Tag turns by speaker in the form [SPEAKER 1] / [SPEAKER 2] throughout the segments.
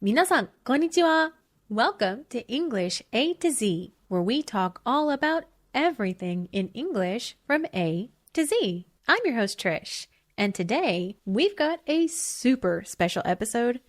[SPEAKER 1] 皆さん、こんにちは。Welcome to English AtoZ, where we talk all about everything in English from A to Z. I'm your host, Trish, and today we've got a super special episode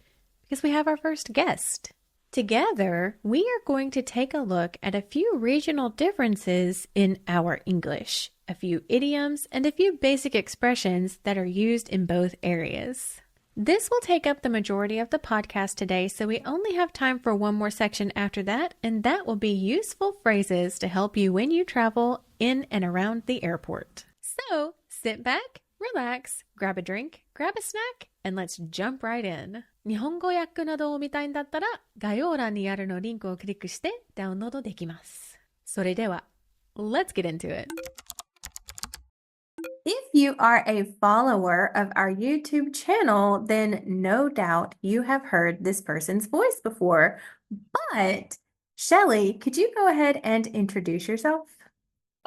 [SPEAKER 1] because we have our first guest. Together, we are going to take a look at a few regional differences in our English, a few idioms, and a few basic expressions that are used in both areas. This will take up the majority of the podcast today, so we only have time for one more section after that, and that will be useful phrases to help you when you travel in and around the airport. So, sit back, relax, grab a drink, grab a snack, and let's jump right in. 日本語訳などを見たいんだったら、概要欄にあるのリンクをクリックしてダウンロードできます。それでは、let's get into it.If you are a follower of our YouTube channel, then no doubt you have heard this person's voice before. But, Shelley, could you go ahead and introduce yourself?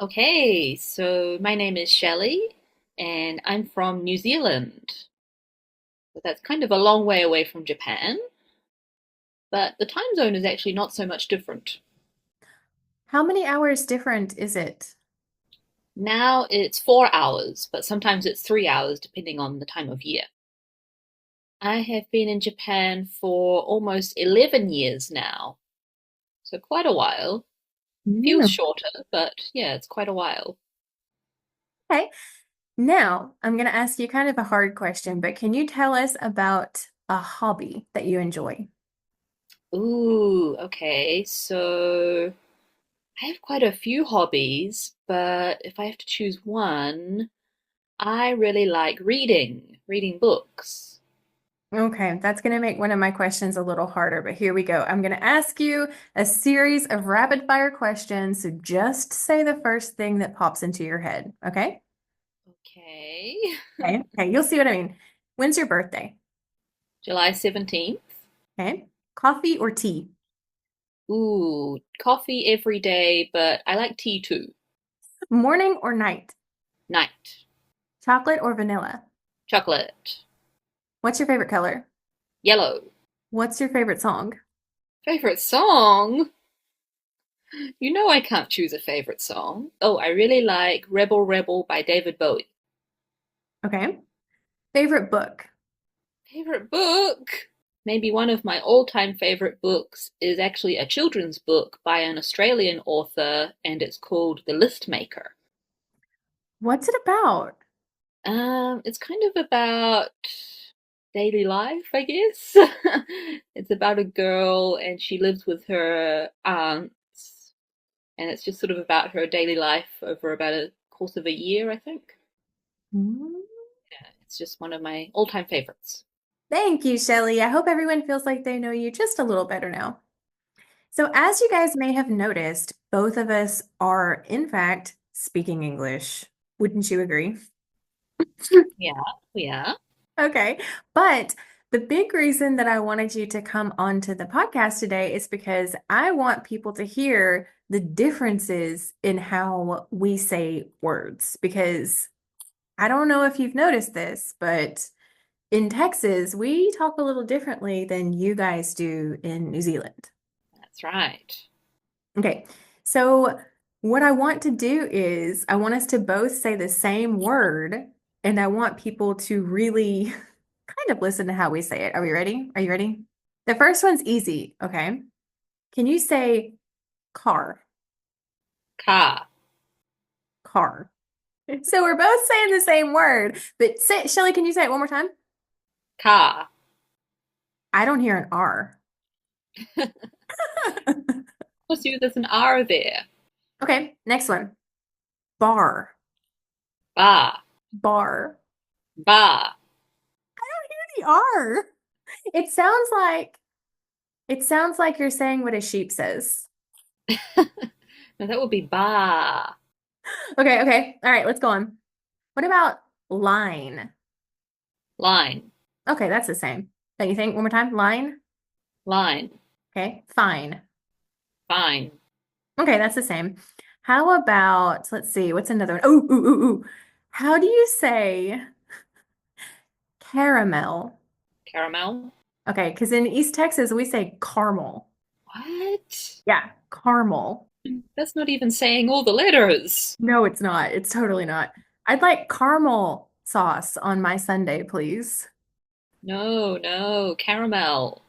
[SPEAKER 2] Okay, so my name is Shelley, and I'm from New Zealand. So that's kind of a long way away from Japan, but the time zone is actually not so much different.
[SPEAKER 1] How many hours different is it?Now
[SPEAKER 2] it's 4 hours, but sometimes it's 3 hours depending on the time of year. I have been in Japan for almost 11 years now, so quite a while. Feels shorter, but yeah, it's quite a while.
[SPEAKER 1] Okay. Now, I'm going to ask you kind of a hard question, but can you tell us about a hobby that you enjoy?
[SPEAKER 2] Ooh, okay, so I have quite a few hobbies, but if I have to choose one, I really like reading books.
[SPEAKER 1] Okay, that's going to make one of my questions a little harder, but here we go. I'm going to ask you a series of rapid fire questions, so just say the first thing that pops into your head, okay?
[SPEAKER 2] Okay.
[SPEAKER 1] Okay, you'll see what I mean. When's your birthday?
[SPEAKER 2] July 17th.
[SPEAKER 1] Okay. Coffee or tea?
[SPEAKER 2] Ooh, coffee every day, but I like tea too.
[SPEAKER 1] Morning or night?
[SPEAKER 2] Night.
[SPEAKER 1] Chocolate or vanilla?
[SPEAKER 2] Chocolate.
[SPEAKER 1] What's your favorite color?
[SPEAKER 2] Yellow.
[SPEAKER 1] What's your favorite song?
[SPEAKER 2] Favorite song? You know I can't choose a favorite song. Oh, I really like Rebel Rebel by David Bowie.
[SPEAKER 1] Okay. Favorite book?
[SPEAKER 2] Favorite book? Maybe one of my all-time favorite books is actually a children's book by an Australian author, and it's called The List Maker.
[SPEAKER 1] What's it about?
[SPEAKER 2] It's kind of about daily life, I guess. It's about a girl and she lives with her aunts, and it's just sort of about her daily life over about a course of a year, I think. Yeah, it's just one of my all-time favorites.
[SPEAKER 1] Thank you, Shelley. I hope everyone feels like they know you just a little better now. So, as you guys may have noticed, both of us are, in fact, speaking English. Wouldn't you agree?
[SPEAKER 2] Yeah.
[SPEAKER 1] Okay. But the big reason that I wanted you to come onto the podcast today is because I want people to hear the differences in how we say words. Because I don't know if you've noticed this, but in Texas, we talk a little differently than you guys do in New Zealand.
[SPEAKER 2] That's right.
[SPEAKER 1] Okay, so what I want to do is I want us to both say the same word, and I want people to really kind of listen to how we say it. Are we ready? Are you ready? The first one's easy, okay? Can you say car?
[SPEAKER 2] Car.
[SPEAKER 1] Car. So we're both saying the same word, but say, Shelley, can you say it one more time?
[SPEAKER 2] Car.
[SPEAKER 1] I don't hear an R.
[SPEAKER 2] Plus, there's an R there.
[SPEAKER 1] Okay, next one. Bar.
[SPEAKER 2] Bar.
[SPEAKER 1] Bar.
[SPEAKER 2] Bar.
[SPEAKER 1] I don't hear the R. It sounds like you're saying what a sheep says.
[SPEAKER 2] No, that would be bar.
[SPEAKER 1] Okay. All right, let's go on. What about line?
[SPEAKER 2] Line.
[SPEAKER 1] Okay, that's the same. Don't you think? One more time. Line.
[SPEAKER 2] Line.
[SPEAKER 1] Okay, fine.
[SPEAKER 2] Fine.
[SPEAKER 1] Okay, that's the same. How about, let's see, what's another one? Ooh. How do you say caramel?
[SPEAKER 2] Caramel.
[SPEAKER 1] Okay, because in East Texas, we say caramel.
[SPEAKER 2] What?
[SPEAKER 1] Yeah, caramel.
[SPEAKER 2] That's not even saying all the letters.
[SPEAKER 1] No, it's not. It's totally not. I'd like caramel sauce on my sundae, please.
[SPEAKER 2] No, no, caramel.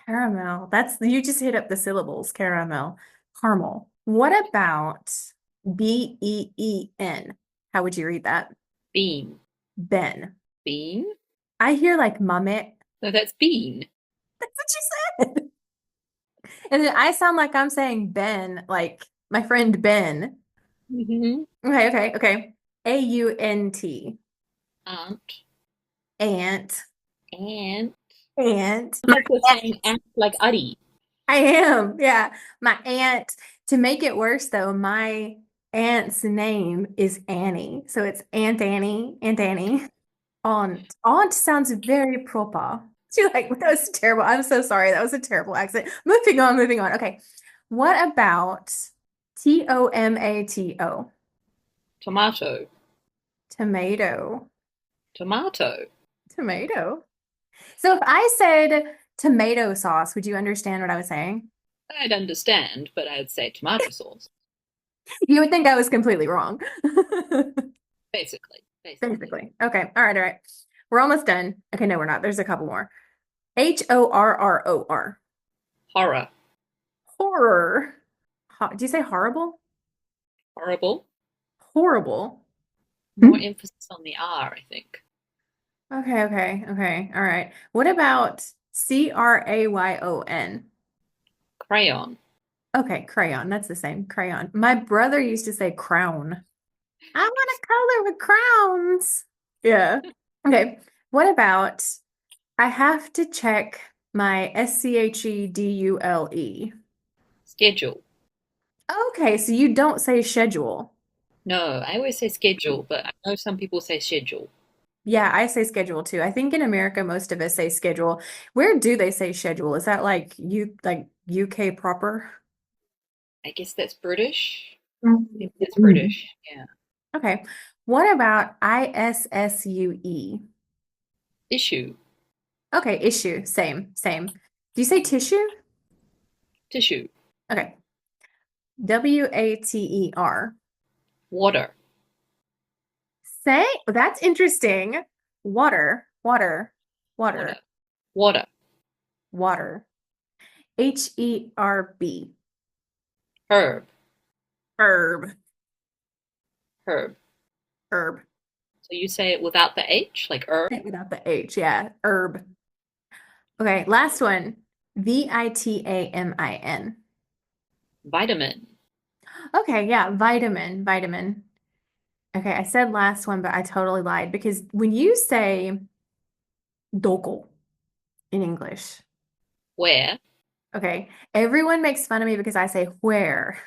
[SPEAKER 1] Caramel. That's you just hit up the syllables. Caramel. Caramel. What about Ben? How would you read that?
[SPEAKER 2] Bean.
[SPEAKER 1] Ben.
[SPEAKER 2] Bean?
[SPEAKER 1] I hear like mummet.
[SPEAKER 2] No, that's bean.
[SPEAKER 1] That's what you said. And then I sound like I'm saying Ben, like my friend Ben.
[SPEAKER 2] Mm-hmm.
[SPEAKER 1] Okay. Aunt.
[SPEAKER 2] Aunt.
[SPEAKER 1] Ant.
[SPEAKER 2] Aunt.
[SPEAKER 1] Ant.
[SPEAKER 2] Like we're saying aunt like Uddy.
[SPEAKER 1] I am. Yeah. My aunt. To make it worse, though, my aunt's name is Annie. So it's Aunt Annie. Aunt Annie. Aunt. Aunt sounds very proper. She's like, that was terrible. I'm so sorry. That was a terrible accent. Moving on, moving on. Okay. What about Tomato?
[SPEAKER 2] Tomato.
[SPEAKER 1] Tomato.
[SPEAKER 2] Tomato.
[SPEAKER 1] Tomato. So if I said tomato sauce, would you understand what I was saying?
[SPEAKER 2] I'd understand, but I'd say tomato sauce.
[SPEAKER 1] You would think I was completely wrong.
[SPEAKER 2] Basically.
[SPEAKER 1] Basically. Okay. All right. We're almost done. Okay, no, we're not. There's a couple more. Horror.
[SPEAKER 2] Horror.
[SPEAKER 1] Horror. Do you say horrible?
[SPEAKER 2] Horrible.
[SPEAKER 1] Horrible.
[SPEAKER 2] More emphasis on the R, I think.
[SPEAKER 1] Okay. All right. What about Crayon?
[SPEAKER 2] Crayon.
[SPEAKER 1] Okay, crayon. That's the same. Crayon. My brother used to say crown. I want a color with crowns. Yeah. Okay. What about I have to check my schedule.
[SPEAKER 2] Schedule.
[SPEAKER 1] Okay, so you don't say schedule.
[SPEAKER 2] No, I always say schedule, but I know some people say schedule.
[SPEAKER 1] Yeah, I say schedule too. I think in America most of us say schedule. Where do they say schedule? Is that like UK proper?
[SPEAKER 2] I guess that's British.
[SPEAKER 1] Mhm.
[SPEAKER 2] It's British. Yeah.
[SPEAKER 1] Okay. What about ISSUE?
[SPEAKER 2] Issue.
[SPEAKER 1] Okay, issue. Same. Do you say tissue?
[SPEAKER 2] Tissue.
[SPEAKER 1] Okay. Water.
[SPEAKER 2] Water.
[SPEAKER 1] Say, that's interesting. Water.
[SPEAKER 2] Water. Water.
[SPEAKER 1] HERB.
[SPEAKER 2] Herb.
[SPEAKER 1] Herb.
[SPEAKER 2] Herb.
[SPEAKER 1] Herb.
[SPEAKER 2] So you say it without the H, like herb?
[SPEAKER 1] Without the H, yeah. Herb. Okay, last one. VITAMIN.
[SPEAKER 2] Vitamin.
[SPEAKER 1] Okay, yeah, vitamin. Okay, I said last one, but I totally lied because when you say doko in English,
[SPEAKER 2] Where?
[SPEAKER 1] okay, everyone makes fun of me because I say where.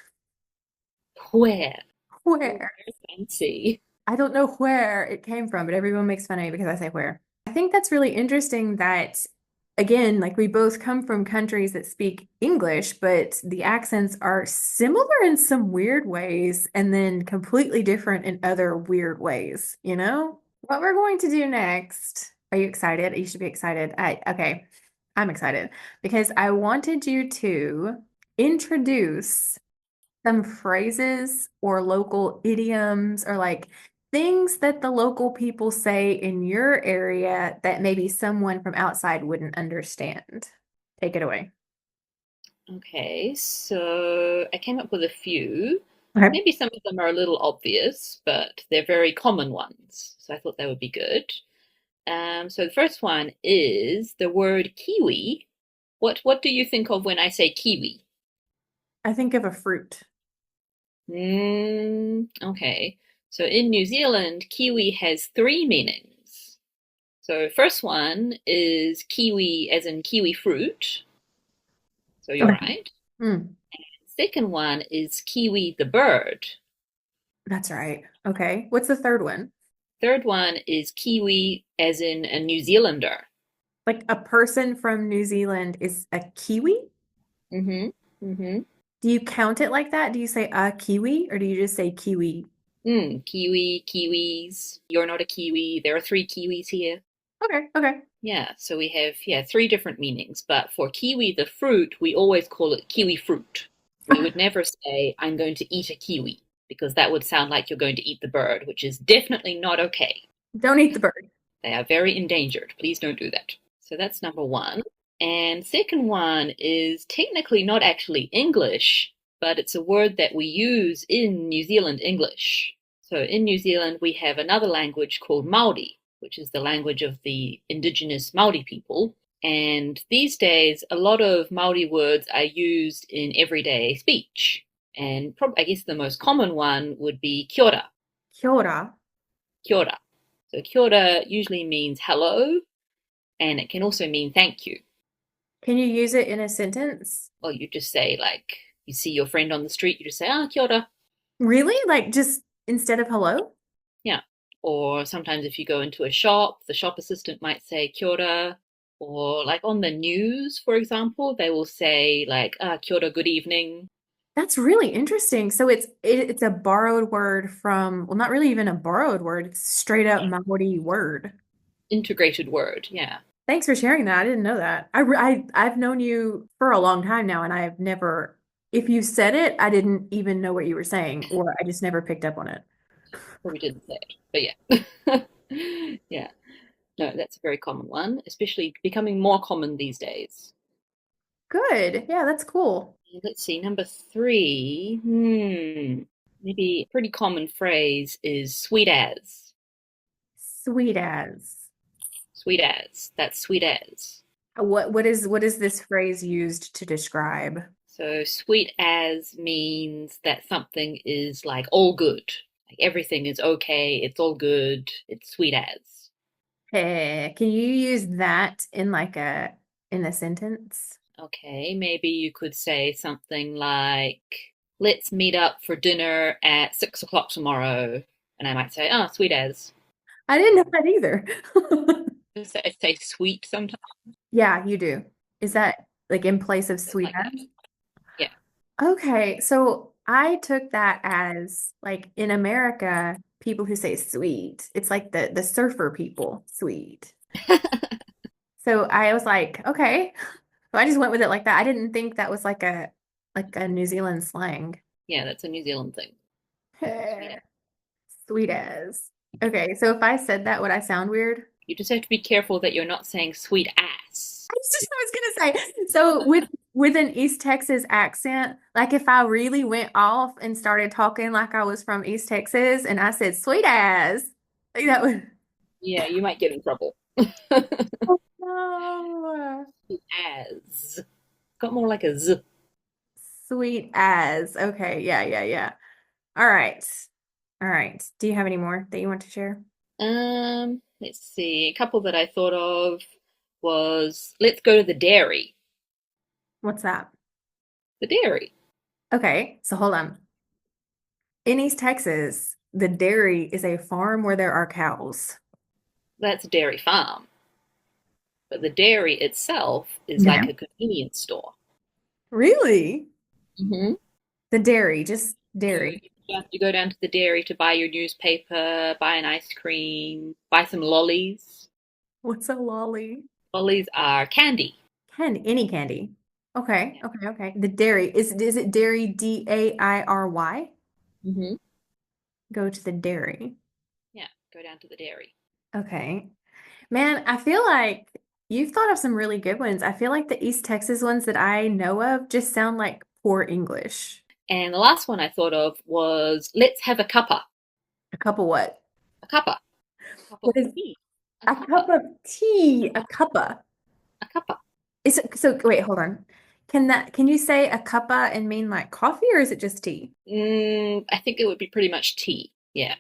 [SPEAKER 2] Where?
[SPEAKER 1] Where?
[SPEAKER 2] Fancy.
[SPEAKER 1] I don't know where it came from, but everyone makes fun of me because I say where. I think that's really interesting that, again, like we both come from countries that speak English, but the accents are similar in some weird ways and then completely different in other weird ways, you know? What we're going to do next. Are you excited? You should be excited. Okay, I'm excited because I wanted you to introduce some phrases or local idioms or like things that the local people say in your area that maybe someone from outside wouldn't understand. Take it away.
[SPEAKER 2] Okay, so I came up with a few.
[SPEAKER 1] Okay.
[SPEAKER 2] Maybe some of them are a little obvious, but they're very common ones. So I thought they would be good. So the first one is the word kiwi. What do you think of when I say kiwi?
[SPEAKER 1] I think of a fruit.
[SPEAKER 2] Okay. So in New Zealand, kiwi has three meanings. So first one is kiwi as in kiwi fruit. So you're right. Second one is kiwi the bird.
[SPEAKER 1] That's right. Okay. What's the third one?
[SPEAKER 2] Third one is kiwi as in a New Zealander.
[SPEAKER 1] Like a person from New Zealand is a Kiwi?
[SPEAKER 2] Mm-hmm.
[SPEAKER 1] Do you count it like that? Do you say a Kiwi or do you just say Kiwi?
[SPEAKER 2] Kiwi, Kiwis. You're not a Kiwi. There are three Kiwis here.
[SPEAKER 1] Okay, okay.
[SPEAKER 2] Yeah, so we have three different meanings, but for kiwi the fruit, we always call it kiwi fruit. We would never say I'm going to eat a kiwi because that would sound like you're going to eat the bird, which is definitely not okay.
[SPEAKER 1] Don't eat the bird.
[SPEAKER 2] They are very endangered. Please don't do that. So that's number one. And second one is technically not actually English, but it's a word that we use in New Zealand English. So in New Zealand, we have another language called Māori, which is the language of the indigenous Māori people. And these days, a lot of Māori words are used in everyday speech. And I guess the most common one would be kia ora.
[SPEAKER 1] Kia ora.
[SPEAKER 2] Kia ora. So kia ora usually means hello, and it can also mean thank you.
[SPEAKER 1] Can you use it in a sentence?
[SPEAKER 2] Or you just say, like, you see your friend on the street, you just say, kia ora.
[SPEAKER 1] Really? Like just instead of hello?
[SPEAKER 2] Yeah. Or sometimes if you go into a shop, the shop assistant might say kia ora. Or like on the news, for example, they will say like, kia ora, good evening.
[SPEAKER 1] That's really interesting. So it's a borrowed word from, well, not really even a borrowed word. It's straight up Maori word.
[SPEAKER 2] Integrated word, yeah.
[SPEAKER 1] Thanks for sharing that. I didn't know that. I've known you for a long time now, and I've never, if you said it, I didn't even know what you were saying, or I just never picked up on it.
[SPEAKER 2] Probably didn't say it, but yeah. Yeah. No, that's a very common one, especially becoming more common these days.
[SPEAKER 1] Good. Yeah, that's cool.
[SPEAKER 2] Let's see, number three. Maybe a pretty common phrase is sweet as.
[SPEAKER 1] Sweet as.
[SPEAKER 2] Sweet as. That's sweet as.
[SPEAKER 1] What is this phrase used to describe?
[SPEAKER 2] So sweet as means that something is like all good. Like everything is okay, it's all good, it's sweet as.
[SPEAKER 1] Can you use that in in a sentence?
[SPEAKER 2] Okay, maybe you could say something like, let's meet up for dinner at 6 o'clock tomorrow. And I might say, sweet as.
[SPEAKER 1] I didn't know that either.
[SPEAKER 2] I say sweet sometimes.
[SPEAKER 1] Yeah, you do. Is that like in place of
[SPEAKER 2] It's
[SPEAKER 1] sweet
[SPEAKER 2] like
[SPEAKER 1] as?
[SPEAKER 2] that. Yeah.
[SPEAKER 1] Okay, so I took that as like in America, people who say sweet, it's like the surfer people, sweet. So I was like, okay. So I just went with it like that. I didn't think that was like a New Zealand slang.
[SPEAKER 2] Yeah, that's a New Zealand thing. Sweet as.
[SPEAKER 1] Sweet as. Okay, so if I said that, would I sound weird?
[SPEAKER 2] You just have to be careful that you're not saying sweet ass.
[SPEAKER 1] I was gonna say. So with an East Texas accent, like if I really went off and started talking like I was from East Texas and I said sweet ass, like that would.
[SPEAKER 2] Yeah, you might get in trouble.
[SPEAKER 1] Oh, no.
[SPEAKER 2] Sweet as. Got more like a z.
[SPEAKER 1] Sweet as. Okay, yeah. All right. All right. Do you have any more that you want to share?
[SPEAKER 2] Let's see. A couple that I thought of was let's go to the dairy.
[SPEAKER 1] What's that?
[SPEAKER 2] The dairy.
[SPEAKER 1] Okay, so hold on. In East Texas, the dairy is a farm where there are cows.
[SPEAKER 2] That's a dairy farm. But the dairy itself is
[SPEAKER 1] Yeah.
[SPEAKER 2] like a convenience store.
[SPEAKER 1] Really?
[SPEAKER 2] Mm-hmm.
[SPEAKER 1] The dairy, just dairy.
[SPEAKER 2] You go down to the dairy to buy your newspaper, buy an ice cream, buy some lollies.
[SPEAKER 1] What's a lolly?
[SPEAKER 2] Lollies are candy.
[SPEAKER 1] Any candy. Okay. The dairy. Is it dairy Dairy?
[SPEAKER 2] Mm-hmm.
[SPEAKER 1] Go to the dairy.
[SPEAKER 2] Yeah, go down to the dairy.
[SPEAKER 1] Okay. Man, I feel like you've thought of some really good ones. I feel like the East Texas ones that I know of just sound like poor English.
[SPEAKER 2] And the last one I thought of was let's have a cuppa.
[SPEAKER 1] A cup of what?
[SPEAKER 2] A cuppa. A cup
[SPEAKER 1] What
[SPEAKER 2] of
[SPEAKER 1] is
[SPEAKER 2] tea.
[SPEAKER 1] a cup of tea? A cuppa.
[SPEAKER 2] A cuppa.
[SPEAKER 1] So wait, hold on. Can you say a cuppa and mean like coffee or is it just tea?
[SPEAKER 2] I think it would be pretty much tea. Yeah.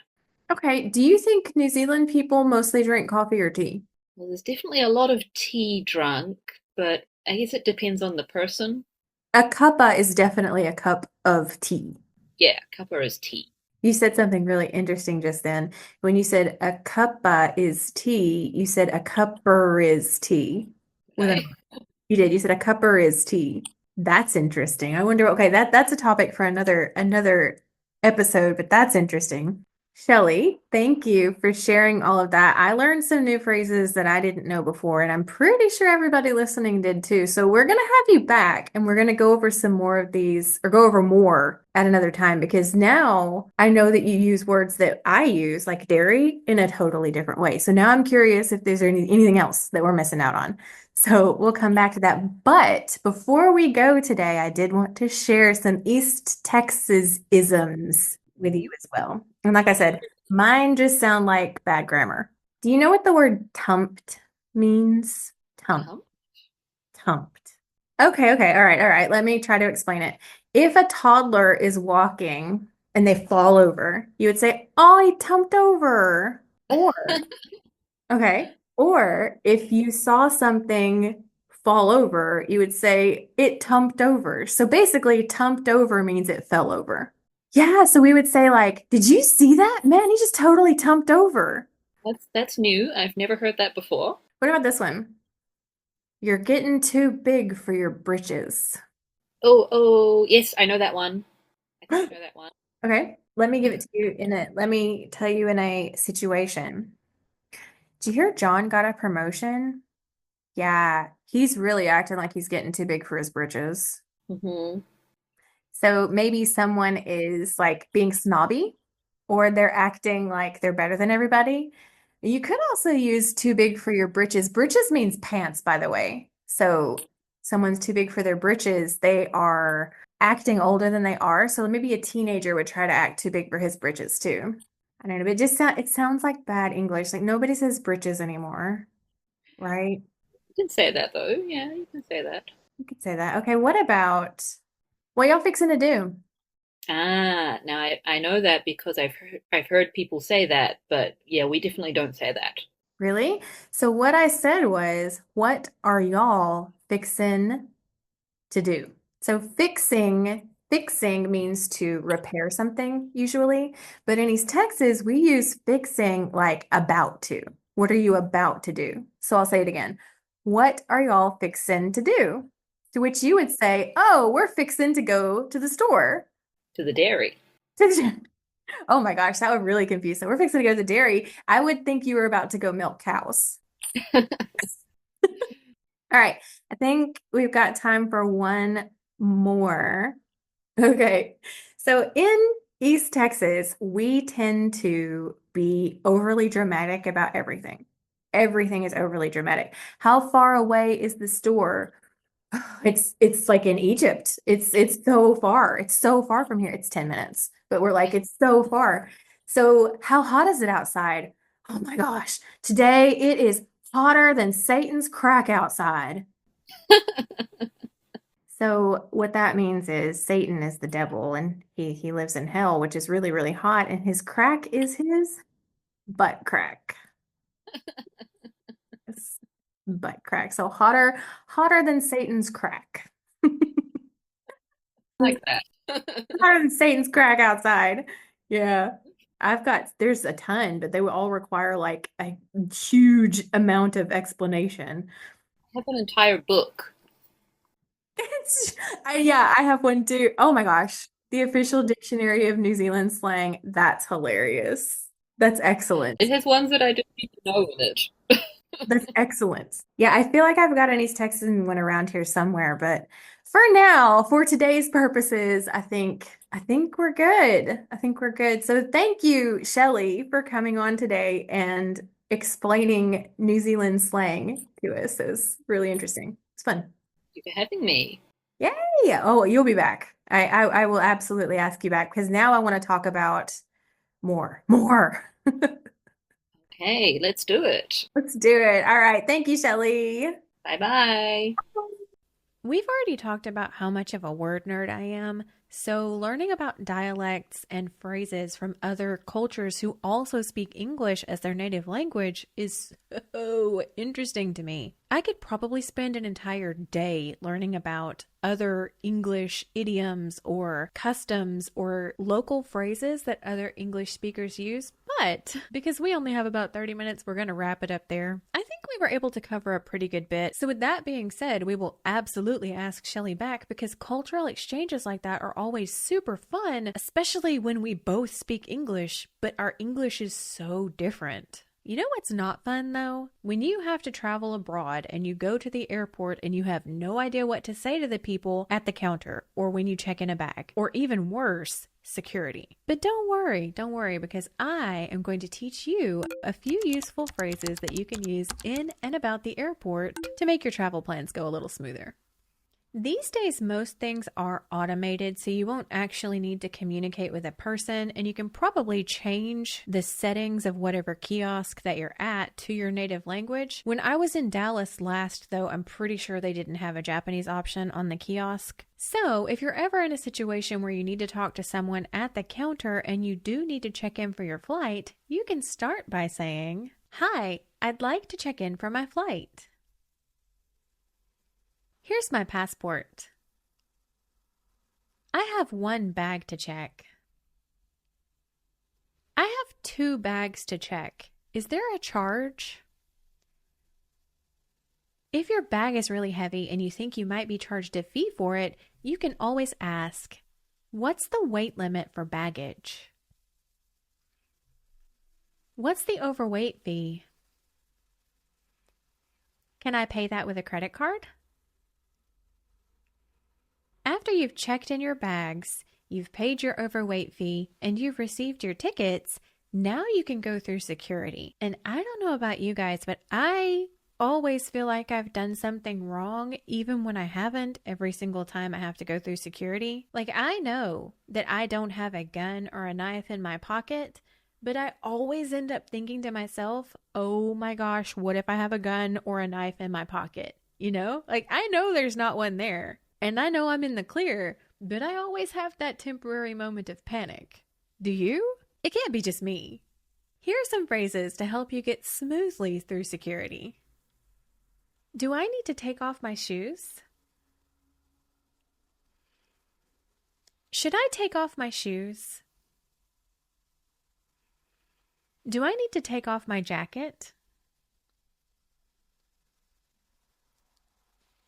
[SPEAKER 1] Okay. Do you think New Zealand people mostly drink coffee or tea?
[SPEAKER 2] Well, there's definitely a lot of tea drunk, but I guess it depends on the person.
[SPEAKER 1] A cuppa is definitely a cup of tea.
[SPEAKER 2] Yeah, cuppa is tea.
[SPEAKER 1] You said something really interesting just then. When you said a cuppa is tea, you said a cupper is tea.
[SPEAKER 2] Okay.
[SPEAKER 1] You did. You said a cupper is tea. That's interesting. I wonder, okay, that's a topic for another episode, but that's interesting. Shelley, thank you for sharing all of that. I learned some new phrases that I didn't know before, and I'm pretty sure everybody listening did too. So we're going to have you back and we're going to go over some more of these or go over more at another time because now I know that you use words that I use, like dairy, in a totally different way. So now I'm curious if there's anything else that we're missing out on. So we'll come back to that. But before we go today, I did want to share some East Texas isms with you as well. And like I said, mine just sound like bad grammar. Do you know what the word tumped means? Tump, tumped. Okay. All right. Let me try to explain it. If a toddler is walking and they fall over, you would say, "Oh, he tumped over." Or, okay. Or if you saw something fall over, you would say, "It tumped over." So basically, tumped over means it fell over. Yeah, so we would say like, "Did you see that? Man, he just totally tumped over."
[SPEAKER 2] That's new. I've never heard that before.
[SPEAKER 1] What about this one? "You're getting too big for your britches."
[SPEAKER 2] Oh, yes, I know that one. I think I know that one.
[SPEAKER 1] Okay, let me give it to you let me tell you in a situation. Did you hear John got a promotion? Yeah, he's really acting like he's getting too big for his britches.
[SPEAKER 2] Hmm.
[SPEAKER 1] So maybe someone is like being snobby or they're acting like they're better than everybody. You could also use too big for your britches. Britches means pants, by the way. So someone's too big for their britches, they are acting older than they are. So maybe a teenager would try to act too big for his britches too. I don't know, but it sounds like bad English. Like nobody says britches anymore, right?
[SPEAKER 2] You can say that though. Yeah, you can say that.
[SPEAKER 1] You could say that. Okay, what y'all fixing to do?
[SPEAKER 2] Now I know that because I've heard people say that, but yeah, we definitely don't say that.
[SPEAKER 1] Really? So what I said was, what are y'all fixin' to do? So fixing means to repair something usually, but in East Texas, we use fixing like about to. What are you about to do? So I'll say it again. What are y'all fixin' to do? To which you would say, "Oh, we're fixin' to go to the store."
[SPEAKER 2] To the dairy.
[SPEAKER 1] Oh my gosh, that would really confuse them. We're fixing to go to the dairy. I would think you were about to go milk cows. All right, I think we've got time for one more. Okay, so in East Texas, we tend to be overly dramatic about everything. Everything is overly dramatic. How far away is the store? It's like in Egypt. It's so far. It's so far from here. It's 10 minutes. But we're like, it's so far. So how hot is it outside? Oh my gosh. Today it is hotter than Satan's crack outside. So what that means is Satan is the devil and he lives in hell, which is really, really hot, and his crack is his butt crack. It's butt crack. So hotter than Satan's crack.
[SPEAKER 2] Like that.
[SPEAKER 1] Hotter than Satan's crack outside. Yeah. There's a ton, but they will all require like a huge amount of explanation.
[SPEAKER 2] I have an entire book.
[SPEAKER 1] Yeah, I have one too. Oh my gosh. The official dictionary of New Zealand slang. That's hilarious. That's excellent.
[SPEAKER 2] It has ones that I don't need to know in it.
[SPEAKER 1] That's excellent. Yeah, I feel like I've got an East Texan one around here somewhere, but for now, for today's purposes, I think we're good. I think we're good. So thank you, Shelley, for coming on today and explaining New Zealand slang to us. It was really interesting. It's fun.
[SPEAKER 2] Thank you for having me.
[SPEAKER 1] Yay! Oh, you'll be back. I will absolutely ask you back because now I want to talk about more.
[SPEAKER 2] Okay, let's do it.
[SPEAKER 1] Let's do it. All right. Thank you, Shelley.
[SPEAKER 2] Bye bye.
[SPEAKER 1] We've already talked about how much of a word nerd I am, so learning about dialects and phrases from other cultures who also speak English as their native language is so interesting to me. I could probably spend an entire day learning about other English idioms or customs or local phrases that other English speakers use, but because we only have about 30 minutes, we're going to wrap it up there. I think we were able to cover a pretty good bit. So with that being said, we will absolutely ask Shelley back because cultural exchanges like that are always super fun, especially when we both speak English, but our English is so different. You know what's not fun though? When you have to travel abroad and you go to the airport and you have no idea what to say to the people at the counter or when you check in a bag, or even worse, security. But don't worry, because I am going to teach you a few useful phrases that you can use in and about the airport to make your travel plans go a little smoother. These days, most things are automated, so you won't actually need to communicate with a person, and you can probably change the settings of whatever kiosk that you're at to your native language. When I was in Dallas last, though, I'm pretty sure they didn't have a Japanese option on the kiosk. So if you're ever in a situation where you need to talk to someone at the counter and you do need to check in for your flight, you can start by saying, "Hi, I'd like to check in for my flight. Here's my passport. I have one bag to check. I have 2 bags to check. Is there a charge?" If your bag is really heavy and you think you might be charged a fee for it, you can always ask, "What's the weight limit for baggage? What's the overweight fee? Can I pay that with a credit card?" After you've checked in your bags, you've paid your overweight fee, and you've received your tickets, now you can go through security. And I don't know about you guys, but I always feel like I've done something wrong, even when I haven't, every single time I have to go through security. Like, I know that I don't have a gun or a knife in my pocket, but I always end up thinking to myself, oh my gosh, what if I have a gun or a knife in my pocket? You know? Like, I know there's not one there. And I know I'm in the clear, but I always have that temporary moment of panic. Do you? It can't be just me. Here are some phrases to help you get smoothly through security. Do I need to take off my shoes? Should I take off my shoes? Do I need to take off my jacket?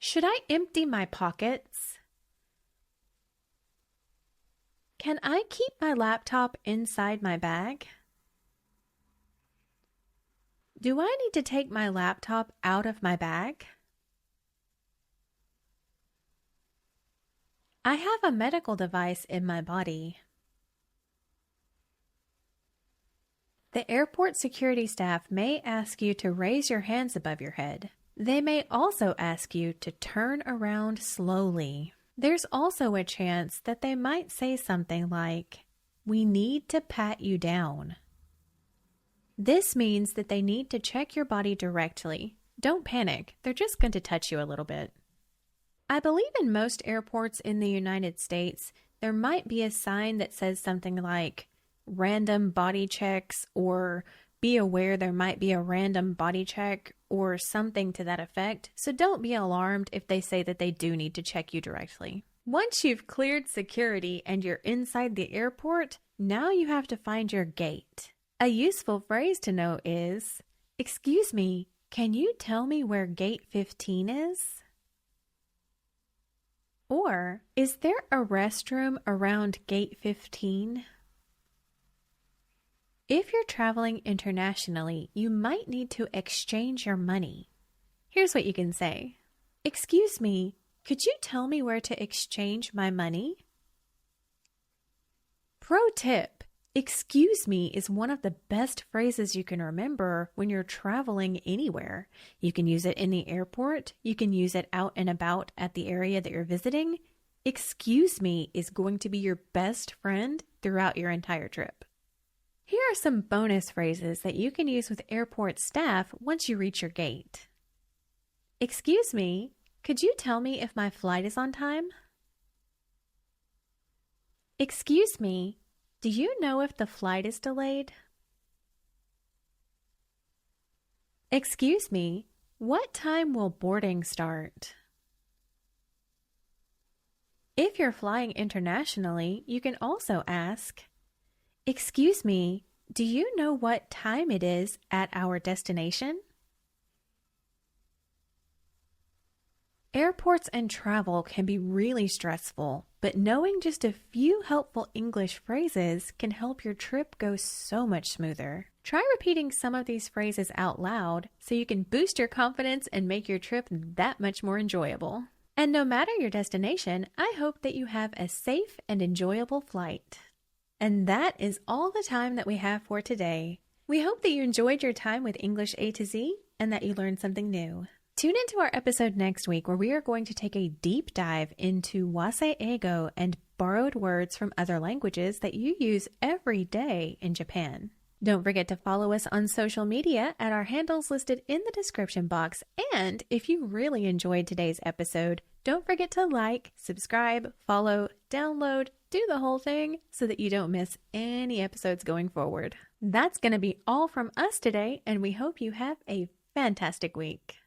[SPEAKER 1] Should I empty my pockets? Can I keep my laptop inside my bag? Do I need to take my laptop out of my bag? I have a medical device in my body. The airport security staff may ask you to raise your hands above your head. They may also ask you to turn around slowly. There's also a chance that they might say something like, "We need to pat you down." This means that they need to check your body directly. Don't panic, they're just going to touch you a little bit. I believe in most airports in the United States, there might be a sign that says something like, "Random body checks," or "Be aware there might be a random body check," or something to that effect, so don't be alarmed if they say that they do need to check you directly. Once you've cleared security and you're inside the airport, now you have to find your gate. A useful phrase to know is, "Excuse me, can you tell me where gate 15 is?" Or, "Is there a restroom around gate 15? If you're traveling internationally, you might need to exchange your money. Here's what you can say. "Excuse me, could you tell me where to exchange my money?" Pro tip, "excuse me" is one of the best phrases you can remember when you're traveling anywhere. You can use it in the airport. You can use it out and about at the area that you're visiting. Excuse me is going to be your best friend throughout your entire trip. Here are some bonus phrases that you can use with airport staff once you reach your gate. "Excuse me, could you tell me if my flight is on time?" "Excuse me, do you know if the flight is delayed?" "Excuse me, what time will boarding start?" If you're flying internationally, you can also ask, "Excuse me, do you know what time it is at our destination?" Airports and travel can be really stressful, but knowing just a few helpful English phrases can help your trip go so much smoother. Try repeating some of these phrases out loud so you can boost your confidence and make your trip that much more enjoyable. And no matter your destination, I hope that you have a safe and enjoyable flight. And that is all the time that we have for today. We hope that you enjoyed your time with English A to Z and that you learned something new. Tune into our episode next week where we are going to take a deep dive into wasei eigo and borrowed words from other languages that you use every day in Japan. Don't forget to follow us on social media at our handles listed in the description box. And if you really enjoyed today's episode, don't forget to like, subscribe, follow, download, do the whole thing so that you don't miss any episodes going forward. That's going to be all from us today, and we hope you have a fantastic week.